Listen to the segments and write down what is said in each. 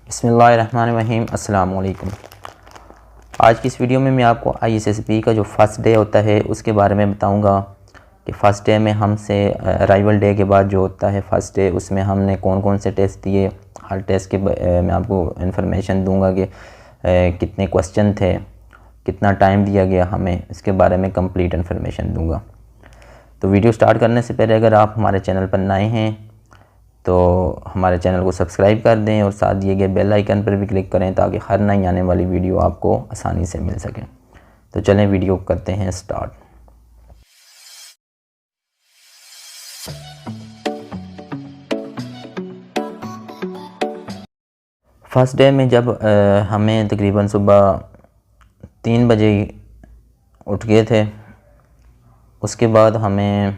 बिस्मिल्लाहिर्रहमानिर्रहीम। अस्सलाम वालेकुम। आज की इस वीडियो में मैं आपको ISSB का जो फ़र्स्ट डे होता है उसके बारे में बताऊंगा कि फ़र्स्ट डे में हमसे अराइवल डे के बाद जो होता है फ़र्स्ट डे, उसमें हमने कौन कौन से टेस्ट दिए। हर टेस्ट के मैं आपको इन्फॉर्मेशन दूंगा कि कितने क्वेश्चन थे, कितना टाइम दिया गया हमें, इसके बारे में कंप्लीट इन्फॉर्मेशन दूंगा। तो वीडियो स्टार्ट करने से पहले अगर आप हमारे चैनल पर नए हैं तो हमारे चैनल को सब्सक्राइब कर दें और साथ दिए गए बेल आइकन पर भी क्लिक करें ताकि हर नई आने वाली वीडियो आपको आसानी से मिल सके। तो चलें वीडियो करते हैं स्टार्ट। फर्स्ट डे में जब हमें तकरीबन सुबह 3 बजे उठ गए थे, उसके बाद हमें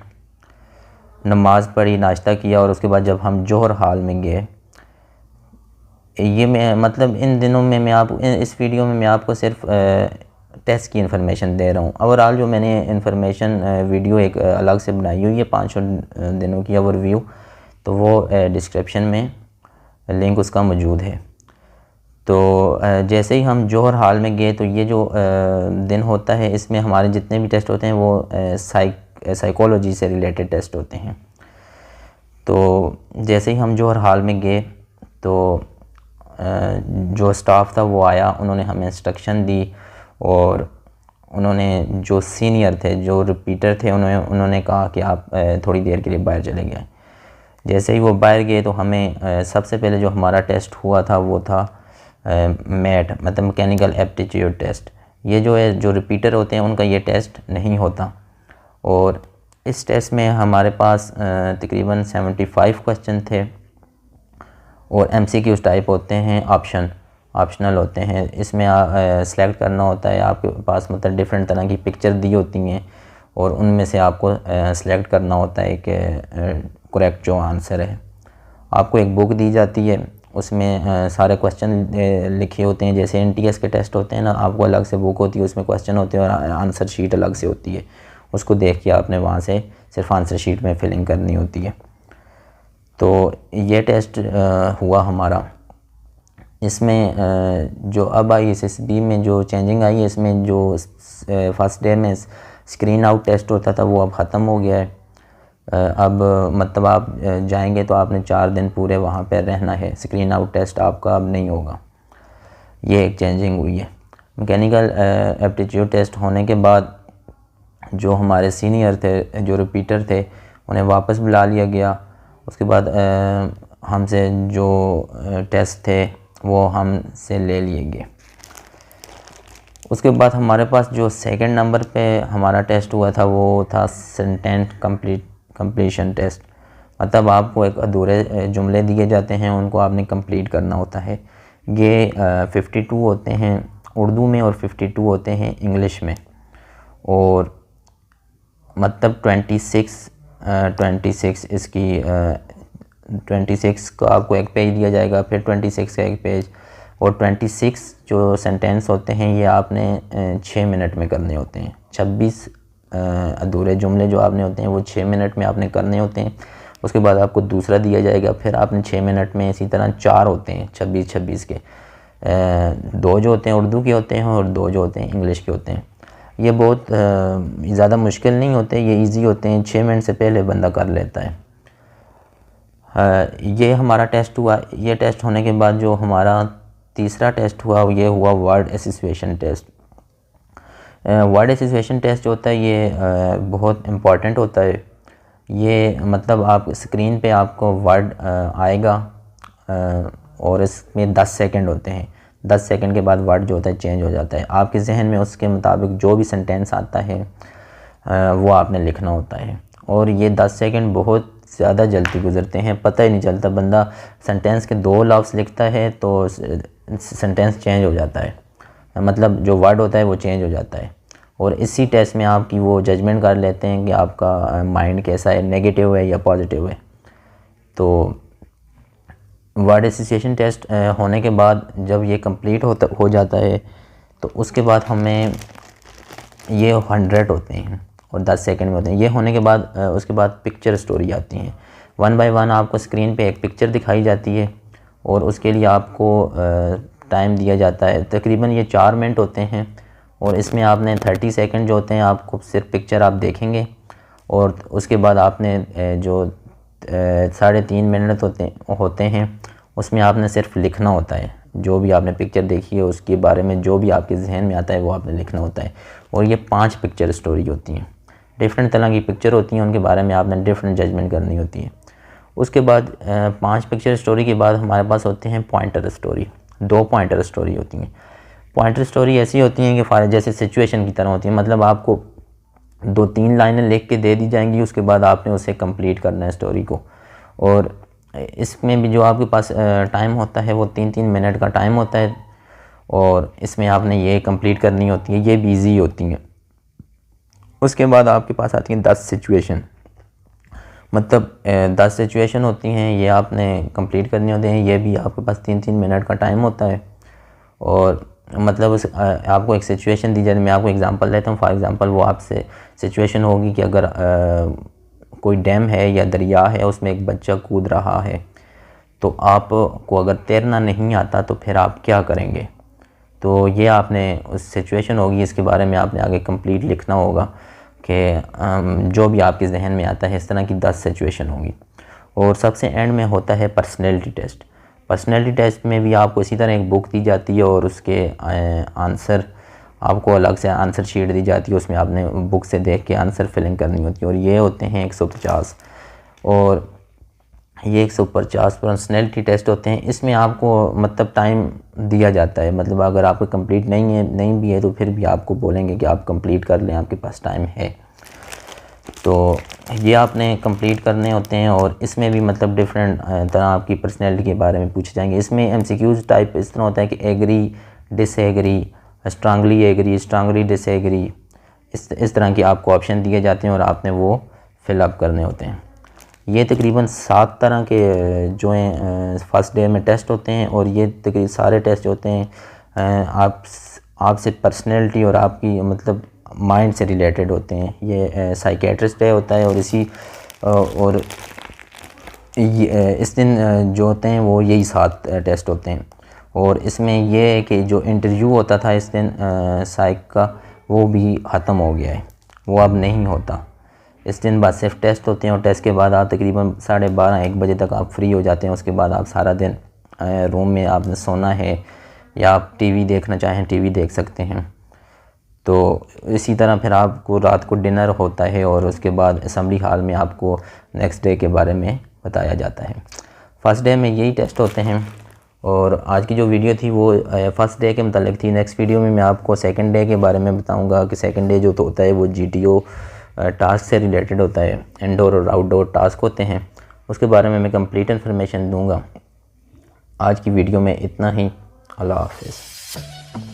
नमाज़ पढ़ी, नाश्ता किया और उसके बाद जब हम जोहर हाल में गए, ये मैं मतलब इन दिनों में मैं आप इस वीडियो में मैं आपको सिर्फ टेस्ट की इन्फॉर्मेशन दे रहा हूँ। ओवरऑल जो मैंने इन्फॉर्मेशन वीडियो एक अलग से बनाई हुई है 5 दिनों की ओवरव्यू, तो वो डिस्क्रिप्शन में लिंक उसका मौजूद है। तो जैसे ही हम जोहर हाल में गए तो ये जो दिन होता है इसमें हमारे जितने भी टेस्ट होते हैं वो साइकोलॉजी से रिलेटेड टेस्ट होते हैं। तो जैसे ही हम जोहर हाल में गए तो जो स्टाफ था वो आया, उन्होंने हमें इंस्ट्रक्शन दी और उन्होंने जो सीनियर थे, जो रिपीटर थे, उन्होंने कहा कि आप थोड़ी देर के लिए बाहर चले गए। जैसे ही वो बाहर गए तो हमें सबसे पहले जो हमारा टेस्ट हुआ था वो था मैट मतलब मैकेनिकल एप्टीट्यूड टेस्ट। ये जो है जो रिपीटर होते हैं उनका ये टेस्ट नहीं होता और इस टेस्ट में हमारे पास तकरीबन 75 क्वेश्चन थे और MCQ टाइप होते हैं, ऑप्शनल होते हैं। इसमें सेलेक्ट करना होता है, आपके पास मतलब डिफरेंट तरह की पिक्चर दी होती हैं और उनमें से आपको सेलेक्ट करना होता है कि करेक्ट जो आंसर है। आपको एक बुक दी जाती है, उसमें सारे क्वेश्चन लिखे होते हैं। जैसे NTS के टेस्ट होते हैं ना, आपको अलग से बुक होती है, उसमें क्वेश्चन होते हैं और आंसर शीट अलग से होती है। उसको देख के आपने वहाँ से सिर्फ आंसर शीट में फिलिंग करनी होती है। तो ये टेस्ट हुआ हमारा। इसमें जो अब ISSB में जो चेंजिंग आई है, इसमें जो फर्स्ट डे में स्क्रीन आउट टेस्ट होता था वो अब ख़त्म हो गया है। अब मतलब आप जाएंगे तो आपने 4 दिन पूरे वहाँ पर रहना है, स्क्रीन आउट टेस्ट आपका अब नहीं होगा। ये एक चेंजिंग हुई है। मैकेनिकल एप्टीट्यूड टेस्ट होने के बाद जो हमारे सीनियर थे, जो रिपीटर थे, उन्हें वापस बुला लिया गया। उसके बाद हमसे जो टेस्ट थे वो हमसे ले लिए गए। उसके बाद हमारे पास जो सेकंड नंबर पे हमारा टेस्ट हुआ था वो था सेंटेंस कंप्लीशन टेस्ट। मतलब आपको एक अधूरे जुमले दिए जाते हैं, उनको आपने कंप्लीट करना होता है। ये 52 होते हैं उर्दू में और 52 होते हैं इंग्लिश में। और मतलब 26 इसकी 26 का आपको एक पेज दिया जाएगा, फिर 26 का एक पेज, और 26 जो सेंटेंस होते हैं ये आपने 6 मिनट में करने होते हैं। 26 अधूरे जुमले जो आपने होते हैं वो 6 मिनट में आपने करने होते हैं। उसके बाद आपको दूसरा दिया जाएगा, फिर आपने 6 मिनट में इसी तरह 4 होते हैं 26 के। 2 जो होते हैं उर्दू के होते हैं और 2 जो होते हैं इंग्लिश के होते हैं। ये बहुत ज़्यादा मुश्किल नहीं होते, ये इजी होते हैं, 6 मिनट से पहले बंदा कर लेता है। ये हमारा टेस्ट हुआ। ये टेस्ट होने के बाद जो हमारा तीसरा टेस्ट हुआ ये हुआ word association test. Word association test जो होता है ये बहुत इम्पॉर्टेंट होता है। ये मतलब आप स्क्रीन पे आपको वर्ड आएगा और इसमें 10 सेकंड होते हैं। 10 सेकंड के बाद वर्ड जो होता है चेंज हो जाता है। आपके जहन में उसके मुताबिक जो भी सेंटेंस आता है वो आपने लिखना होता है। और ये 10 सेकंड बहुत ज़्यादा जल्दी गुजरते हैं, पता ही नहीं चलता। बंदा सेंटेंस के 2 लफ्ज़ लिखता है तो सेंटेंस चेंज हो जाता है, मतलब जो वर्ड होता है वो चेंज हो जाता है। और इसी टेस्ट में आपकी वो जजमेंट कर लेते हैं कि आपका माइंड कैसा है, नेगेटिव है या पॉजिटिव है। तो वर्ड एसोसिएशन टेस्ट होने के बाद जब ये कंप्लीट हो जाता है तो उसके बाद हमें ये 100 होते हैं और 10 सेकंड में होते हैं। ये होने के बाद उसके बाद पिक्चर स्टोरी आती हैं। 1 बाय 1 आपको स्क्रीन पे एक पिक्चर दिखाई जाती है और उसके लिए आपको टाइम दिया जाता है। तकरीबन ये 4 मिनट होते हैं और इसमें आपने 30 सेकंड जो होते हैं आपको सिर्फ पिक्चर आप देखेंगे और उसके बाद आपने जो 3.5 मिनट होते हैं उसमें आपने सिर्फ लिखना होता है। जो भी आपने पिक्चर देखी है उसके बारे में जो भी आपके जहन में आता है वो आपने लिखना होता है। और ये 5 पिक्चर स्टोरी होती हैं, डिफरेंट तरह की पिक्चर होती हैं, उनके बारे में आपने डिफरेंट जजमेंट करनी होती है। उसके बाद 5 पिक्चर स्टोरी के बाद हमारे पास होते हैं पॉइंटर स्टोरी। 2 पॉइंटर स्टोरी होती हैं। पॉइंटर स्टोरी ऐसी होती हैं कि जैसे सिचुएशन की तरह होती है, मतलब आपको 2-3 लाइनें लिख के दे दी जाएंगी, उसके बाद आपने उसे कंप्लीट करना है स्टोरी को। और इसमें भी जो आपके पास टाइम होता है वो 3-3 मिनट का टाइम होता है और इसमें आपने ये कंप्लीट करनी होती है, ये भी ईजी होती हैं। उसके बाद आपके पास आती हैं 10 सिचुएशन, मतलब 10 सिचुएशन होती हैं, ये आपने कंप्लीट करनी होती हैं। ये भी आपके पास 3-3 मिनट का टाइम होता है और मतलब आपको एक सिचुएशन दी जाती है। मैं आपको एग्जांपल देता हूँ। फॉर एग्जांपल वो आपसे सिचुएशन होगी कि अगर कोई डैम है या दरिया है, उसमें एक बच्चा कूद रहा है, तो आपको अगर तैरना नहीं आता तो फिर आप क्या करेंगे। तो ये आपने उस सिचुएशन होगी, इसके बारे में आपने आगे कंप्लीट लिखना होगा कि जो भी आपके जहन में आता है। इस तरह की 10 सिचुएशन होंगी। और सबसे एंड में होता है पर्सनैलिटी टेस्ट। पर्सनैलिटी टेस्ट में भी आपको इसी तरह एक बुक दी जाती है और उसके आंसर आपको अलग से आंसर शीट दी जाती है, उसमें आपने बुक से देख के आंसर फिलिंग करनी होती है। और ये होते हैं 150 और ये 150 पर्सनैलिटी टेस्ट होते हैं। इसमें आपको मतलब टाइम दिया जाता है, मतलब अगर आपको कंप्लीट नहीं भी है तो फिर भी आपको बोलेंगे कि आप कंप्लीट कर लें, आपके पास टाइम है। तो ये आपने कंप्लीट करने होते हैं और इसमें भी मतलब डिफरेंट तरह आपकी पर्सनैलिटी के बारे में पूछे जाएंगे। इसमें एमसीक्यूज़ टाइप इस तरह होता है कि agree, disagree, strongly agree, strongly disagree, इस तरह के आपको ऑप्शन दिए जाते हैं और आपने वो फिलअप करने होते हैं। ये तकरीबन 7 तरह के जो हैं फर्स्ट डे में टेस्ट होते हैं और ये तकरीबन सारे टेस्ट होते हैं आपसे पर्सनैलिटी और आपकी मतलब माइंड से रिलेटेड होते हैं। ये साइकेट्रिस्ट डे होता है और और इस दिन जो होते हैं वो यही 7 टेस्ट होते हैं। और इसमें ये है कि जो इंटरव्यू होता था इस दिन साइक का, वो भी ख़त्म हो गया है, वो अब नहीं होता। इस दिन बाद सिर्फ टेस्ट होते हैं और टेस्ट के बाद आप तकरीबन 12:30-1 बजे तक आप फ्री हो जाते हैं। उसके बाद आप सारा दिन रूम में आपने सोना है या आप टीवी देखना चाहें टीवी देख सकते हैं। तो इसी तरह फिर आपको रात को डिनर होता है और उसके बाद असेंबली हॉल में आपको नेक्स्ट डे के बारे में बताया जाता है। फ़र्स्ट डे में यही टेस्ट होते हैं और आज की जो वीडियो थी वो फ़र्स्ट डे के मतलब थी। नेक्स्ट वीडियो में मैं आपको सेकंड डे के बारे में बताऊंगा कि सेकंड डे जो तो होता है वो GTO टास्क से रिलेटेड होता है, इंडोर और आउटडोर टास्क होते हैं, उसके बारे में मैं कंप्लीट इन्फॉर्मेशन दूंगा। आज की वीडियो में इतना ही। अल्लाह हाफ़िज़।